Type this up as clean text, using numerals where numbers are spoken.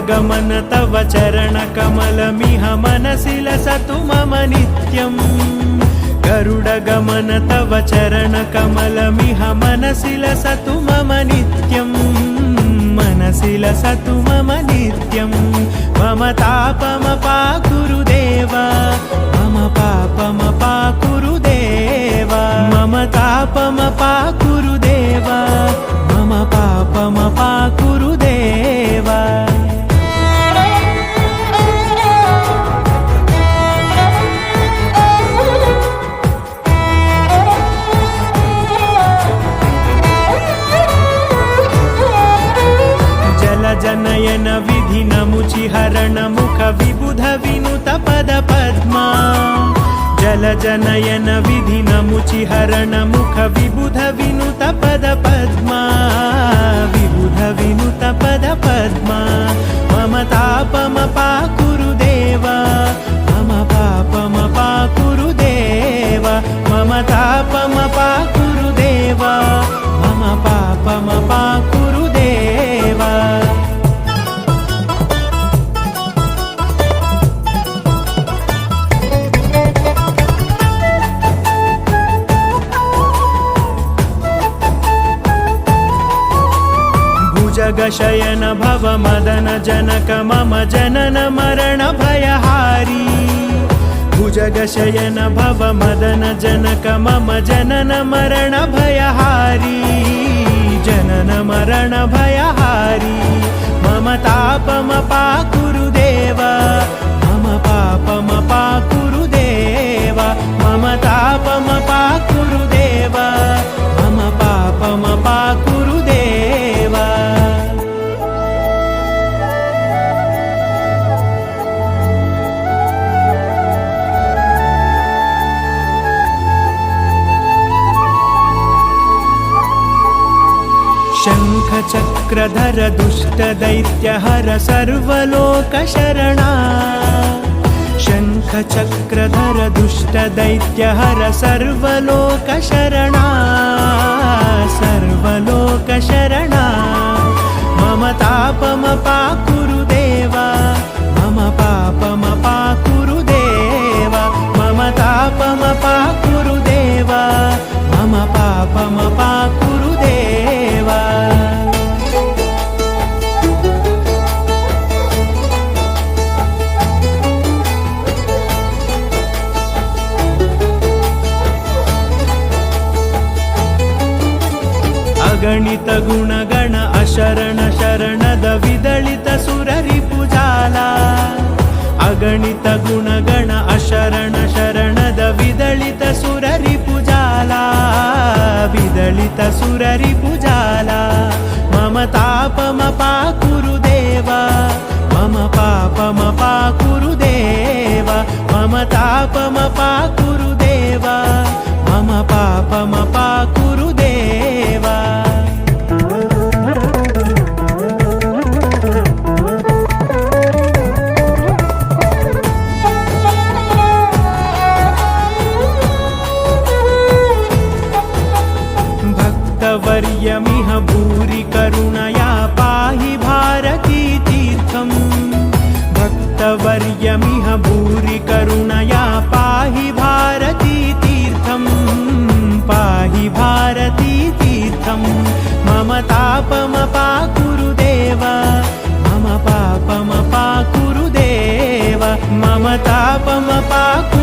गरुडगमन तव चरणकमलमिह मनसि लसतु मम नित्यम् गरुडगमन तव चरणकमलमिह मनसि लसतु मम नित्यम् मनसि लसतु मम नित्यम् मम तापमपाकुरु देव मम पापमपाकुरु देव मम तापमपाकुरु देव मम पापमपाकुरु देव जनयन विधि नमुचि हरण मुख विबुध विनुत पद पद्मा जल जनयन विधि नमुचि हरण मुख विबुध विनुत पद पद्मा विबुध विनुत पद पद्मा मम तापमपाकुरु देव मम पापमपाकुरु देव मम तापमपाकुरु देव मम पापमपाकुरु देव जगशयन भव मदन जनक मम जनन मरण भयहारी भुजगशयन भव मदन जनक मम जनन मरण भयहारी जनन मरण भयहारी मम तापमपाकुरु देव मम पापमपाकुरु देव मम तापमपाकुरु देव मम पापमपाकुरु देव शङ्खचक्रधर दुष्टदैत्यहर सर्वलोकशरणा शङ्खचक्रधर दुष्टदैत्यहर सर्वलोकशरणा सर्वलोकशरणा मम तापमपाकुरु देव मम पापमपाकुरु देव मम तापमपाकुरु देव मम पापमपाकुरु देव अगणित गुणगण अशरण शरणद विदलित सुररिपुजाला अगणित गुणगण अशरण शरणद विदलित सुररिपुजाला विदलित सुररिपुजाला मम तापमपाकुरु देव मम पापमपाकुरु देव मम तापमपाकुरु देव मम पापमपाकुरु देव भक्तवर्यमिह भूरि करुणया पाहि भारती तीर्थम् भक्तवर्यमिह भूरि करुणया पाहि भारती तीर्थम् पाहि भारती तीर्थम् मम तापमपाकुरु देव मम पापमपाकुरु देव मम तापमपाकुरु